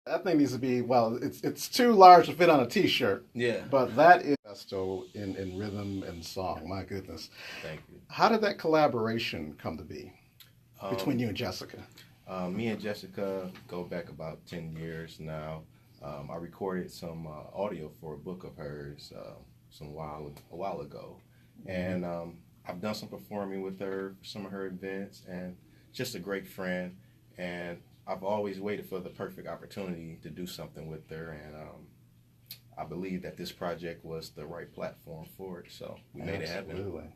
That thing needs to be, well, it's too large to fit on a T-shirt. Yeah. But that is pesto in rhythm and song. My goodness. Thank you. How did that collaboration come to be between Um, you and Jessica? Me and Jessica go back about 10 years now. I recorded some audio for a book of hers a while ago. And I've done some performing with her for some of her events, and just a great friend. And I've always waited for the perfect opportunity to do something with her, and I believe that this project was the right platform for it, so we made it happen. Absolutely.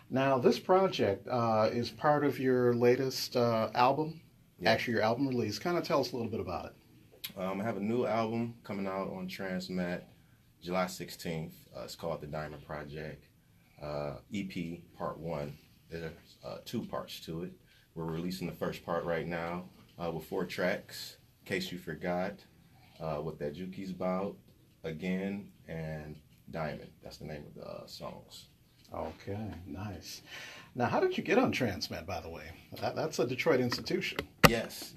Now, this project is part of your latest album, Yeah. actually your album release. Kind of tell us a little bit about it. I have a new album coming out on Transmat July 16th. It's called The Diamond Project, EP Part 1. There's two parts to it. We're releasing the first part right now with 4 tracks, In Case You Forgot, What That Juki's About, Again, and Diamond. That's the name of the songs. Okay, nice. Now, how did you get on Transmat, by the way? That's a Detroit institution. Yes.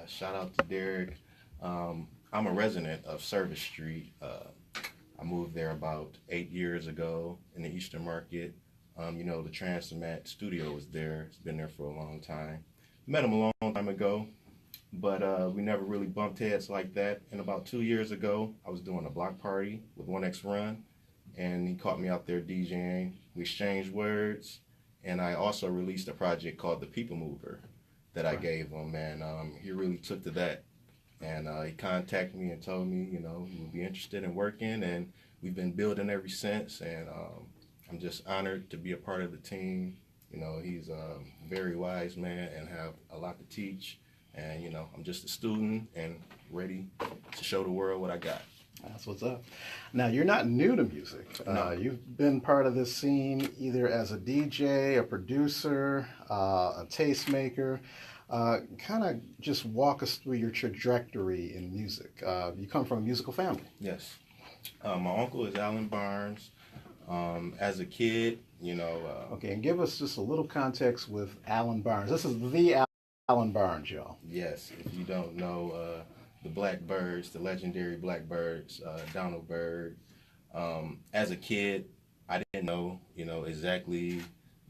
Shout out to Derrick. I'm a resident of Service Street. I moved there about 8 years ago in the Eastern Market. The Transmat studio was there. It's been there for a long time. Met him a long time ago, but we never really bumped heads like that. And about 2 years ago, I was doing a block party with 1X Run, and he caught me out there DJing. We exchanged words, and I also released a project called The People Mover that I gave him, and he really took to that. And he contacted me and told me, he would be interested in working, and we've been building ever since. And I'm just honored to be a part of the team. He's a very wise man and have a lot to teach. And, I'm just a student and ready to show the world what I got. That's what's up. Now, you're not new to music. No. You've been part of this scene either as a DJ, a producer, a tastemaker. Kind of just walk us through your trajectory in music. You come from a musical family. Yes. My uncle is Alan Barnes. As a kid, Okay, and give us just a little context with Alan Barnes. This is the Alan Barnes, y'all. Yes, if you don't know, the Blackbirds, the legendary Blackbirds, Donald Byrd. As a kid, I didn't know, exactly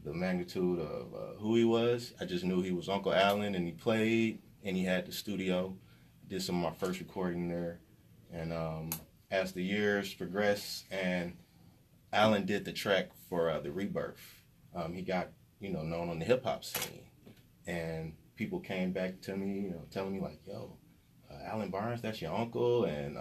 the magnitude of who he was. I just knew he was Uncle Alan, and he played, and he had the studio. Did some of my first recording there. And as the years progressed, and Alan did the track for The Rebirth. He got, known on the hip-hop scene. And people came back to me, telling me like, yo, Alan Barnes, that's your uncle. And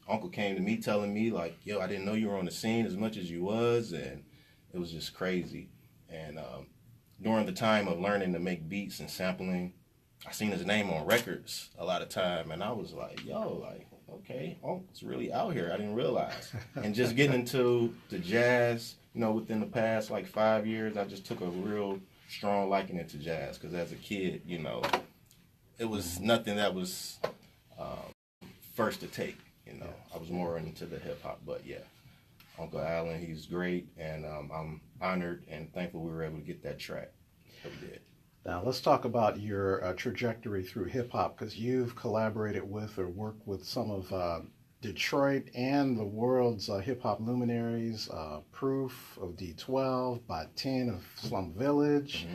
uncle came to me telling me like, yo, I didn't know you were on the scene as much as you was. And it was just crazy. And during the time of learning to make beats and sampling, I seen his name on records a lot of time. And I was like, yo, okay, Uncle's really out here. I didn't realize. And just getting into the jazz, within the past 5 years, I just took a real strong liking to jazz. Because as a kid, it was nothing that was first to take. I was more into the hip hop. But yeah, Uncle Alan, he's great. And I'm honored and thankful we were able to get that track that we did. Now, let's talk about your trajectory through hip-hop, because you've collaborated with or worked with some of Detroit and the world's hip-hop luminaries, Proof of D12, by 10 of Slum Village,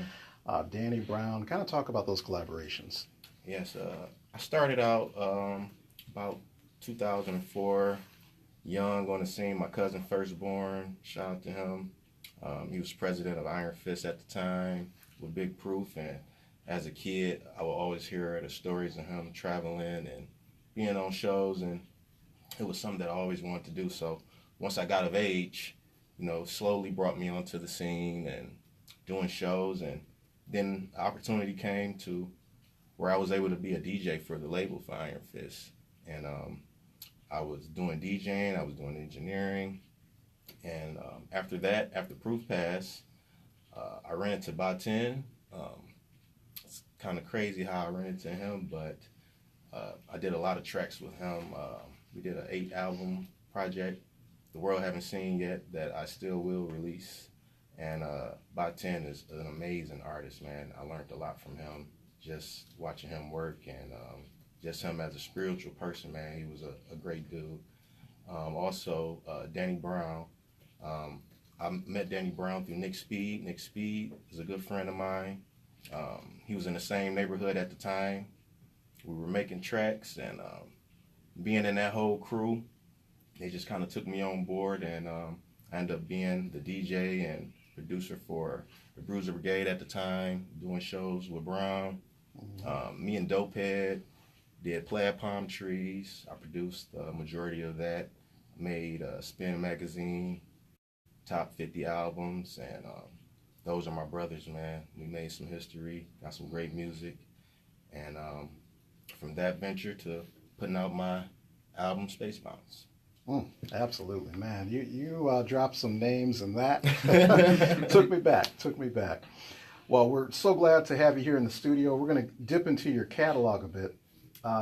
Danny Brown. Kind of talk about those collaborations. Yes, I started out about 2004, young on the scene. My cousin Firstborn, shout out to him. He was president of Iron Fist at the time with Big Proof, and as a kid, I would always hear the stories of him traveling and being on shows, and it was something that I always wanted to do. So once I got of age, slowly brought me onto the scene and doing shows, and then the opportunity came to where I was able to be a DJ for the label for Iron Fist, and I was doing DJing, I was doing engineering, and after that, after Proof passed, I ran into Batin. It's kind of crazy how I ran into him, but I did a lot of tracks with him. We did an 8-album project the world haven't seen yet that I still will release. And Batin is an amazing artist, man. I learned a lot from him just watching him work, and just him as a spiritual person, man. He was a great dude. Also, Danny Brown. I met Danny Brown through Nick Speed. Nick Speed is a good friend of mine. He was in the same neighborhood at the time. We were making tracks, and being in that whole crew, they just kind of took me on board, and I ended up being the DJ and producer for the Bruiser Brigade at the time, doing shows with Brown. Me and Dopehead did Plaid Palm Trees. I produced the majority of that. Made Spin Magazine, top 50 albums, and those are my brothers, man. We made some history, got some great music, and from that venture to putting out my album, Space Bounce. Absolutely, man. You dropped some names in that. Took me back. Well, we're so glad to have you here in the studio. We're going to dip into your catalog a bit.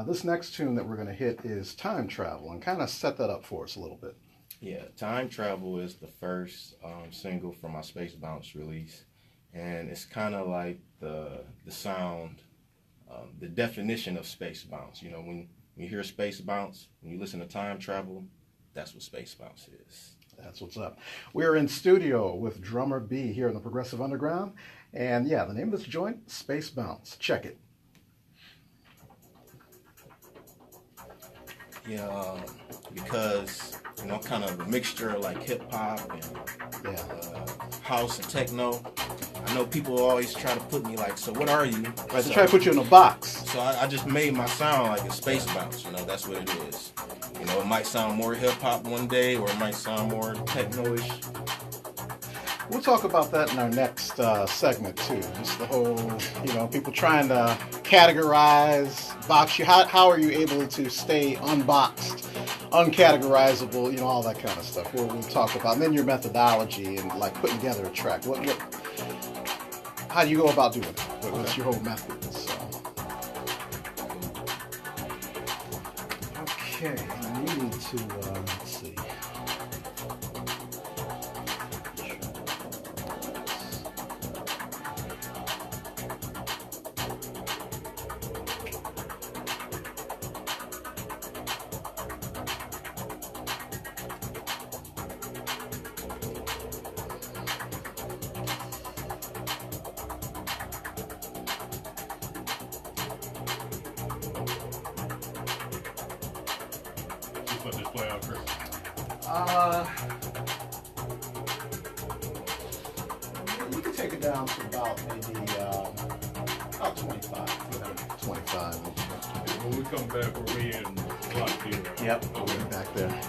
This next tune that we're going to hit is Time Travel, and kind of set that up for us a little bit. Yeah, Time Travel is the first single from my Space Bounce release, and it's kind of like the sound, the definition of Space Bounce. You know, when you hear Space Bounce, when you listen to Time Travel, that's what Space Bounce is. That's what's up. We're in studio with drummer B here in the Progressive Underground, and yeah, the name of this joint, Space Bounce. Check it. Yeah, because, you know, kind of a mixture of like hip hop and house and techno. I know people always try to put me like, so what are you? Right, they try to put you in a box. So I just made my sound like a Space Bounce, you know, that's what it is. You know, it might sound more hip hop one day, or it might sound more techno-ish. We'll talk about that in our next segment too. Just the whole, you know, people trying to categorize, box you. How are you able to stay unboxed, uncategorizable, you know, all that kind of stuff. We'll talk about, and then your methodology and like putting together a track. How do you go about doing it? What's your whole method? So. Okay, I need to, let's see. Let this play out, Chris. You can take it down to about maybe about 25. 25. When we come back, we're being locked here. Yep, we'll be back there.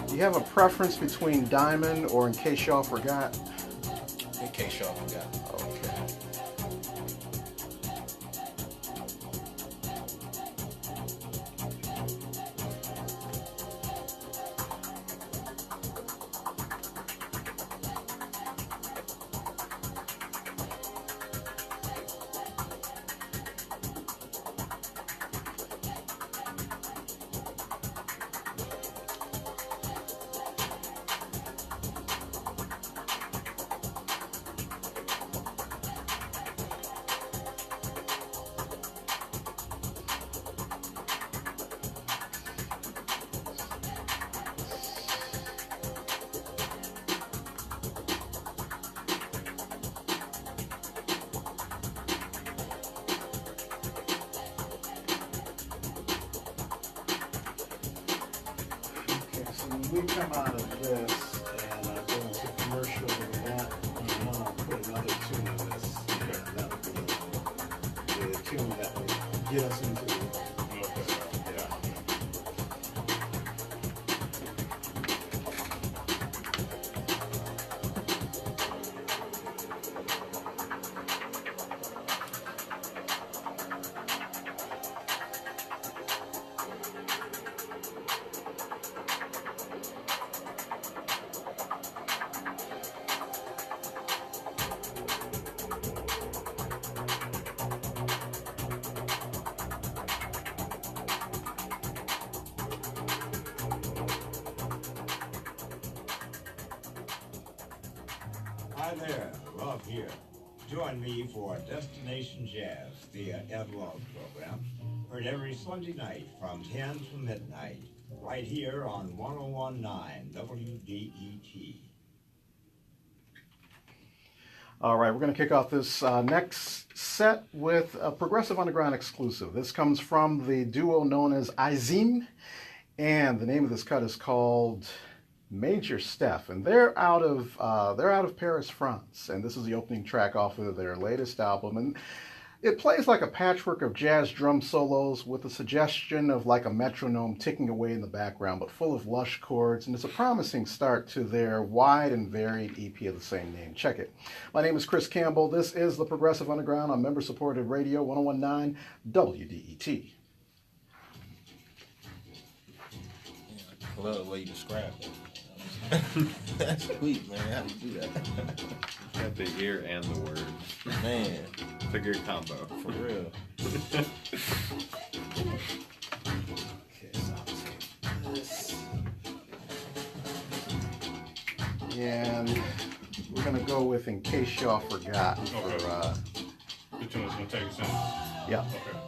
Do you have a preference between diamond or in case y'all forgot? In case y'all forgot. Okay. We come out of this and go into commercial with that, and want to put another tune in this. That'll be the tune that will get us into it. Hi there, Love here. Join me for Destination Jazz, the Ed Love program, heard every Sunday night from 10 to midnight, right here on 101.9 WDET. All right, we're going to kick off this next set with a Progressive Underground exclusive. This comes from the duo known as Izim, and the name of this cut is called Major Steph, and they're out of Paris, France, and this is the opening track off of their latest album, and it plays like a patchwork of jazz drum solos with a suggestion of like a metronome ticking away in the background, but full of lush chords, and it's a promising start to their wide and varied EP of the same name. Check it. My name is Chris Campbell. This is the Progressive Underground on member-supported radio 101.9 WDET. I love the way you describe it. That's sweet, man. How do you do that? Got the ear and the word. Man. It's a good combo. For real. Okay, so I'll take this. And we're going to go with In Case Y'all Forgot. Okay. For, Which one's gonna take us in? yeah. Okay.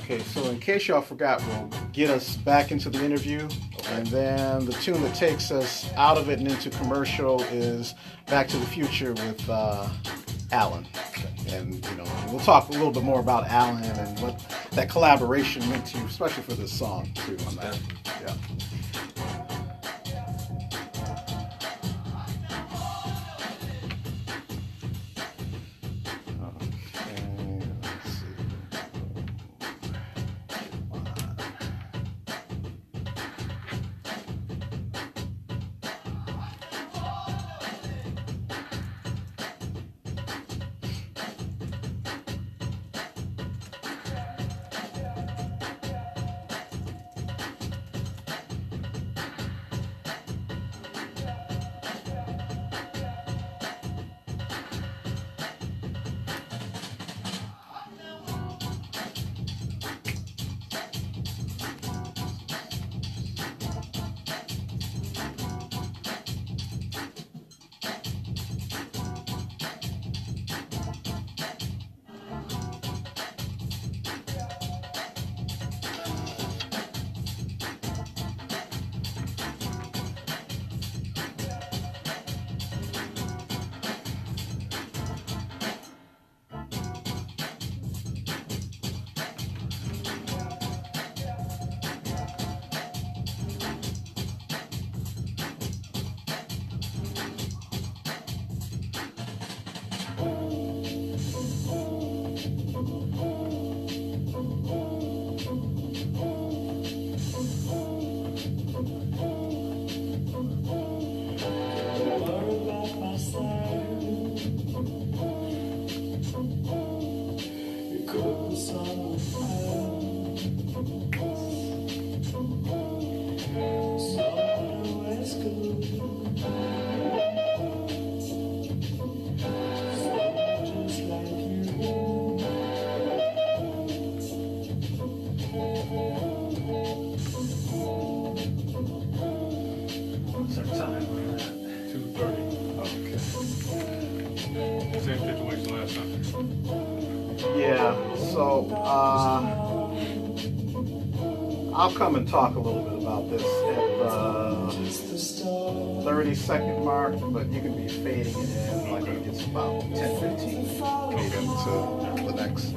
Okay, so in case y'all forgot, we'll get us back into the interview, and then the tune that takes us out of it and into commercial is Back to the Future with Alan. And, you know, we'll talk a little bit more about Alan and what that collaboration meant to you, especially for this song, too, on that. Yeah. What's our time on that? 2:30. Okay. Same situation last time. Yeah, so I'll come and talk a little bit about this at the 30-second mark, but you can be fading it in like it's about 10-15 to the next.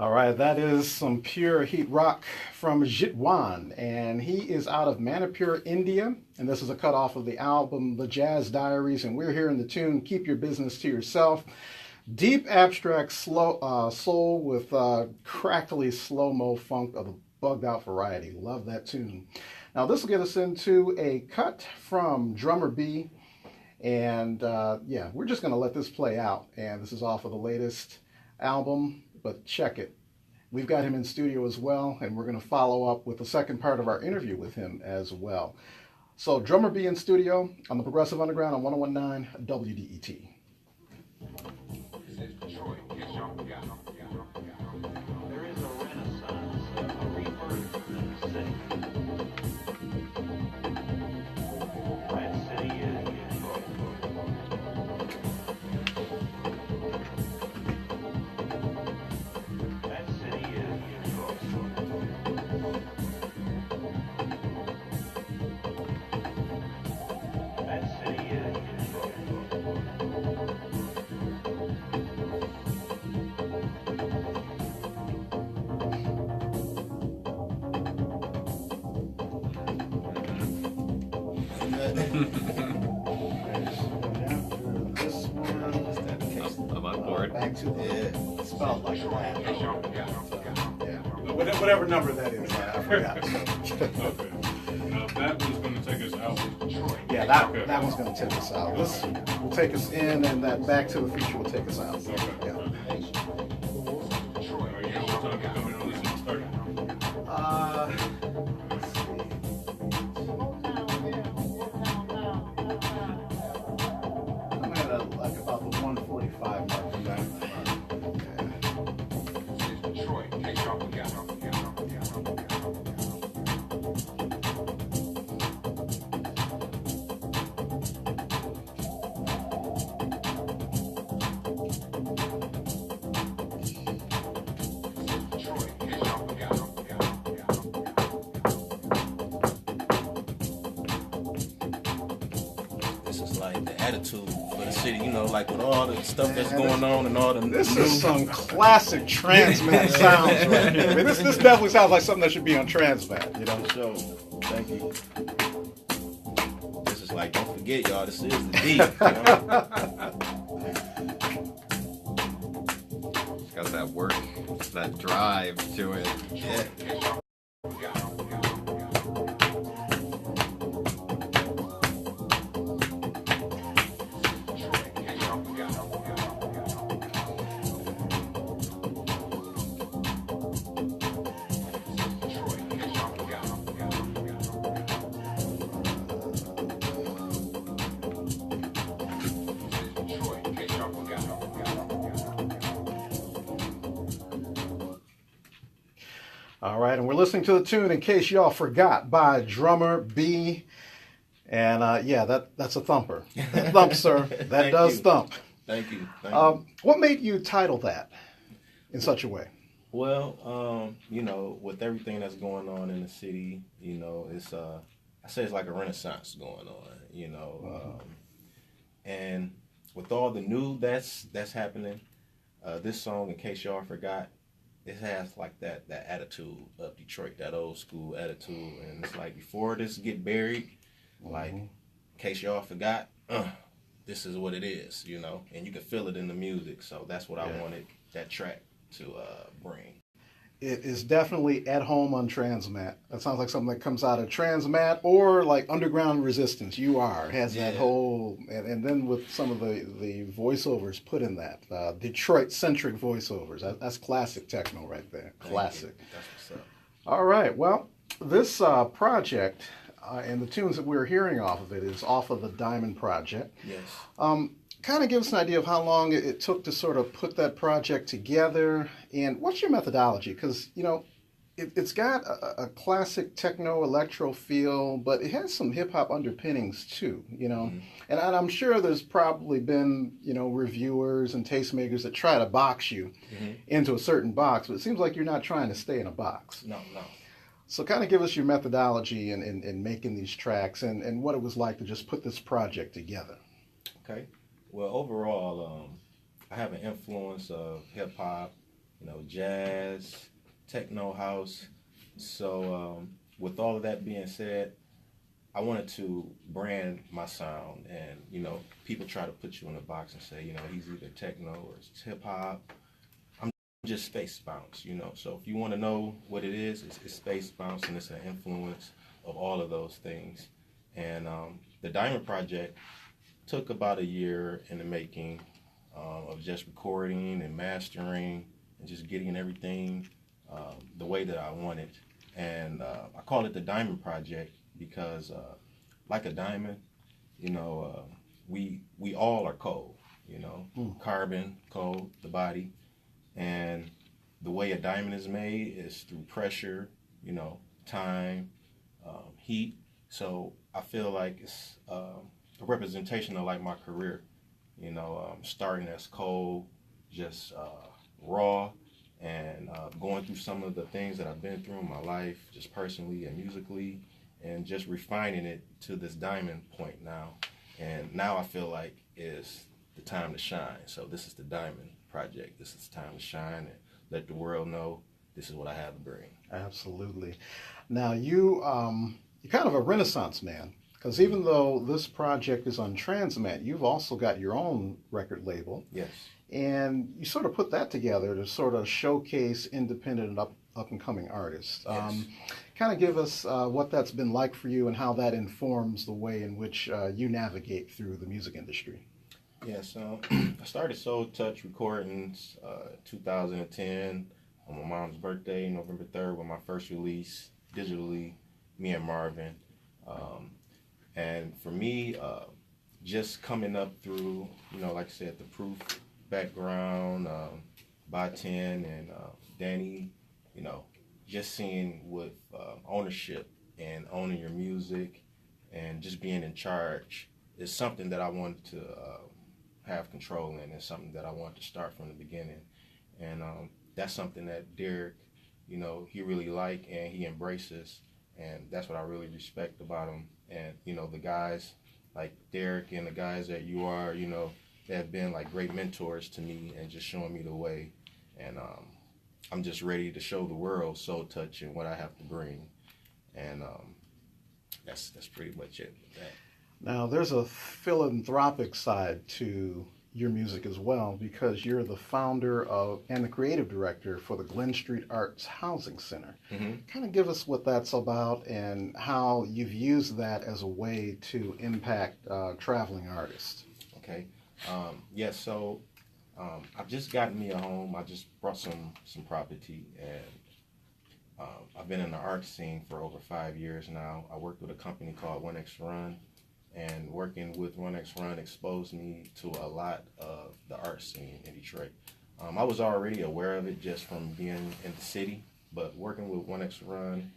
All right, that is some pure heat rock from Jitwan, and he is out of Manipur, India, and this is a cut off of the album The Jazz Diaries, and we're hearing the tune Keep Your Business to Yourself. Deep abstract soul with crackly slow-mo funk of the bugged out variety. Love that tune. Now this will get us into a cut from Drummer B, and yeah, we're just going to let this play out, and this is off of the latest album, but check it. We've got him in studio as well, and we're going to follow up with the second part of our interview with him as well. So Drummer B in studio on the Progressive Underground on 101.9 WDET. There is a renaissance, a rebirth in the city. That city is Detroit. That city is Detroit. That city is Detroit. This one, I'm on board. back to the Yeah. spelled like that. Yeah. Whatever number that is, I forgot. Okay. Now that one's going to take us out. Yeah, that one's going to take us out. This will take us in, and that Back to the Future will take us out. Okay. Yeah. Are you know what time to come in on this and start? Let's see. I'm at like about the 145 mark from that. This is like the attitude for the city, you know, like with all the stuff that's going on and all the This new. is some classic Transmat sounds right here. I mean, this definitely sounds like something that should be on Transmat, you know? So, thank you. This is like, don't forget, y'all, this is the deep. You know? It's got that work, that drive to it. Yeah. All right, and we're listening to the tune, in case y'all forgot, by Drummer B. And yeah, that's a thumper. Thump, sir. That Thank does you. thump. Thank you. Thank you. What made you title that in such a way? Well, you know, with everything that's going on in the city, you know, it's I say it's like a renaissance going on, you know, and with all the new that's happening, this song, in case y'all forgot, it has like that attitude of Detroit, that old school attitude, and it's like before this get buried, like in case y'all forgot, this is what it is, you know, and you can feel it in the music. So that's what I wanted that track to bring. It is definitely at home on Transmat. That sounds like something that comes out of Transmat or like Underground Resistance. It has that whole, and then with some of the voiceovers put in that Detroit-centric voiceovers. That's classic techno right there. Classic. That's what's up. All right. Well, this project and the tunes that we're hearing off of it is off of the Diamond Project. Yes. Kind of give us an idea of how long it took to sort of put that project together, and what's your methodology? Because, you know, it's got a classic techno electro feel, but it has some hip hop underpinnings too, you know. And I'm sure there's probably been, you know, reviewers and tastemakers that try to box you into a certain box, but it seems like you're not trying to stay in a box. No. So kind of give us your methodology in making these tracks and what it was like to just put this project together. Okay. Well, overall, I have an influence of hip hop, jazz, techno house. So with all of that being said, I wanted to brand my sound, and people try to put you in a box and say, he's either techno or it's hip hop. I'm just space bounce, So if you want to know what it is, it's space bounce, and it's an influence of all of those things. And the Diamond Project took about a year in the making of just recording and mastering and just getting everything the way that I wanted. And I call it the Diamond Project because, like a diamond, we all are cold, carbon, cold, the body. And the way a diamond is made is through pressure, time, heat. So I feel like it's a representation of like my career, starting as cold, just raw, and going through some of the things that I've been through in my life, just personally and musically, and just refining it to this diamond point now. And now I feel like it's the time to shine. So this is the Diamond Project. This is the time to shine and let the world know this is what I have to bring. Absolutely. Now you're kind of a renaissance man, because even though this project is on Transmat, you've also got your own record label. Yes. And you sort of put that together to sort of showcase independent and up and coming artists. Yes. Kind of give us what that's been like for you and how that informs the way in which you navigate through the music industry. Yeah, so I started Soul Touch Recordings 2010 on my mom's birthday, November 3rd, with my first release digitally, me and Marvin. And for me, just coming up through, like I said, the Proof background, by 10 and Danny, just seeing with ownership and owning your music and just being in charge is something that I wanted to have control in. It's something that I wanted to start from the beginning. And that's something that Derrick, he really like and he embraces. And that's what I really respect about him. And, the guys like Derrick and the guys that you are, they have been like great mentors to me and just showing me the way. And I'm just ready to show the world Soul Touch and what I have to bring. And that's pretty much it with that. Now, there's a philanthropic side to your music as well, because you're the founder of and the creative director for the Glen Street Arts Housing Center. Mm-hmm. Kind of give us what that's about and how you've used that as a way to impact traveling artists. Okay. So I've just gotten me a home. I just brought some property, and I've been in the art scene for over 5 years now. I worked with a company called 1X Run, and working with 1X Run exposed me to a lot of the art scene in Detroit. I was already aware of it just from being in the city, but working with 1X Run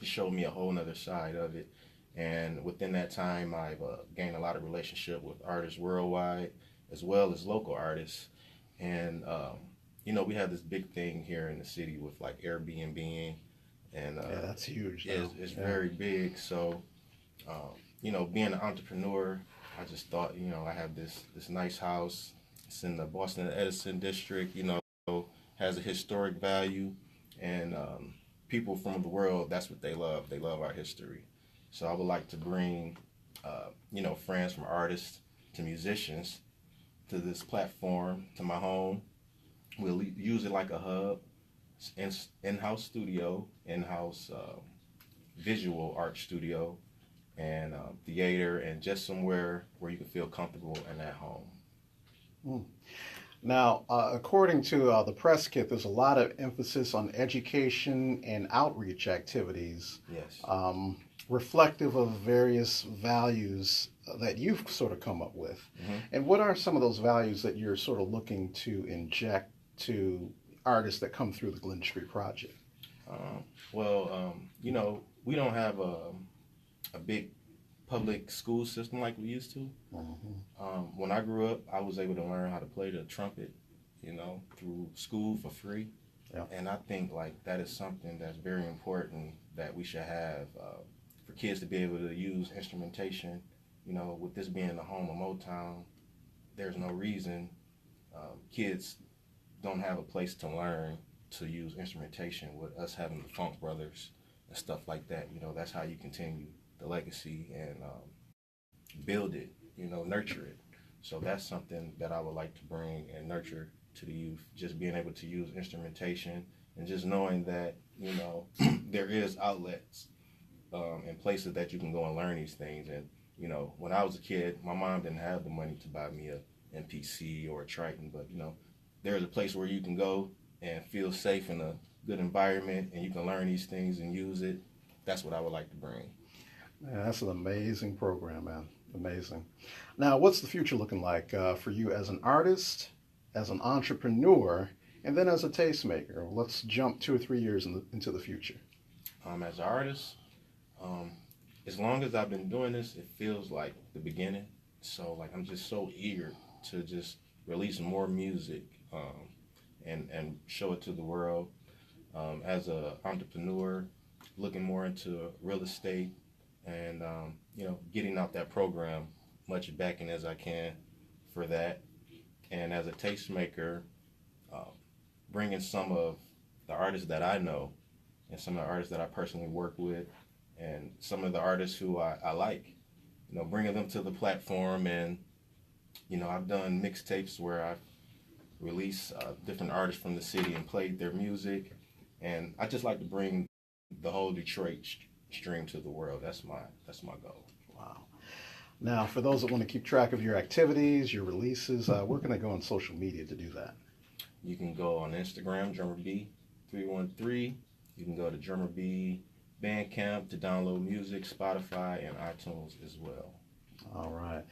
showed me a whole nother side of it. And within that time, I've gained a lot of relationship with artists worldwide, as well as local artists. And, we have this big thing here in the city with like Airbnb, and Yeah, that's huge. It's very big. So, being an entrepreneur, I just thought, I have this nice house. It's in the Boston Edison district, has a historic value, and people from the world, that's what they love. They love our history. So I would like to bring, friends from artists to musicians to this platform, to my home. We'll use it like a hub, in-house studio, in-house visual art studio, and theater, and just somewhere where you can feel comfortable and at home. Mm. Now, according to the press kit, there's a lot of emphasis on education and outreach activities. Yes. Reflective of various values that you've sort of come up with. Mm-hmm. And what are some of those values that you're sort of looking to inject to artists that come through the Glen Street Project? We don't have a big public school system like we used to. Mm-hmm. When I grew up, I was able to learn how to play the trumpet, through school for free. Yeah. And I think like that is something that's very important that we should have for kids to be able to use instrumentation. With this being the home of Motown, there's no reason kids don't have a place to learn to use instrumentation, with us having the Funk Brothers and stuff like that. You know, that's how you continue the legacy and build it, you know, nurture it. So that's something that I would like to bring and nurture to the youth, just being able to use instrumentation and just knowing that, you know, there is outlets and places that you can go and learn these things. And, you know, when I was a kid, my mom didn't have the money to buy me a MPC or a Triton, but, you know, there is a place where you can go and feel safe in a good environment and you can learn these things and use it. That's what I would like to bring. Man, that's an amazing program, man. Amazing. Now, what's the future looking like for you as an artist, as an entrepreneur, and then as a tastemaker? Let's jump 2 or 3 years into the future. As an artist, as long as I've been doing this, it feels like the beginning. So, like, I'm just so eager to just release more music and show it to the world. As an entrepreneur, looking more into real estate and, you know, getting out that program, much backing as I can for that. And as a tastemaker, bringing some of the artists that I know and some of the artists that I personally work with and some of the artists who I like, you know, bringing them to the platform. And, you know, I've done mixtapes where I've released different artists from the city and played their music. And I just like to bring the whole Detroit stream to the world. That's my goal. Wow. Now, for those that want to keep track of your activities, your releases, where can they go on social media to do that? You can go on Instagram, DrummerB313. You can go to DrummerB Bandcamp to download music, Spotify, and iTunes as well. All right.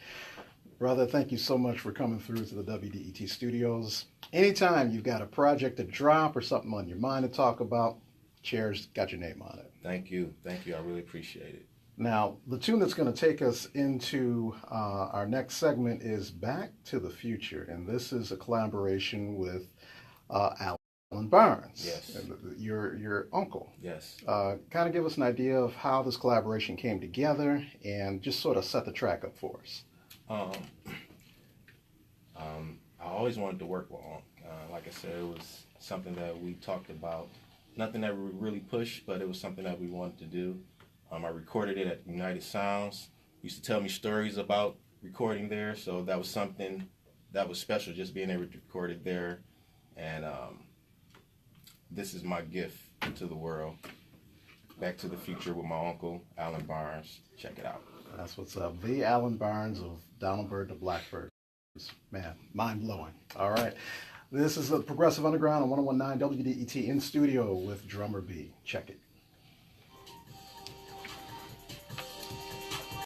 Brother, thank you so much for coming through to the WDET studios. Anytime you've got a project to drop or something on your mind to talk about, Chair's got your name on it. Thank you. Thank you. I really appreciate it. Now, the tune that's going to take us into our next segment is Back to the Future, and this is a collaboration with Alan Barnes, Yes. your uncle. Yes. Kind of give us an idea of how this collaboration came together and just sort of set the track up for us. I always wanted to work with Unc. Like I said, it was something that we talked about. Nothing that we really pushed, but it was something that we wanted to do. I recorded it at United Sounds. He used to tell me stories about recording there, so that was something that was special, just being able to record it there. And this is my gift to the world. Back to the Future with my uncle, Alan Barnes. Check it out. That's what's up. The Alan Barnes of Downbird to Blackbird. Man, mind-blowing. All right. This is the Progressive Underground on 101.9 WDET in studio with Drummer B. Check it.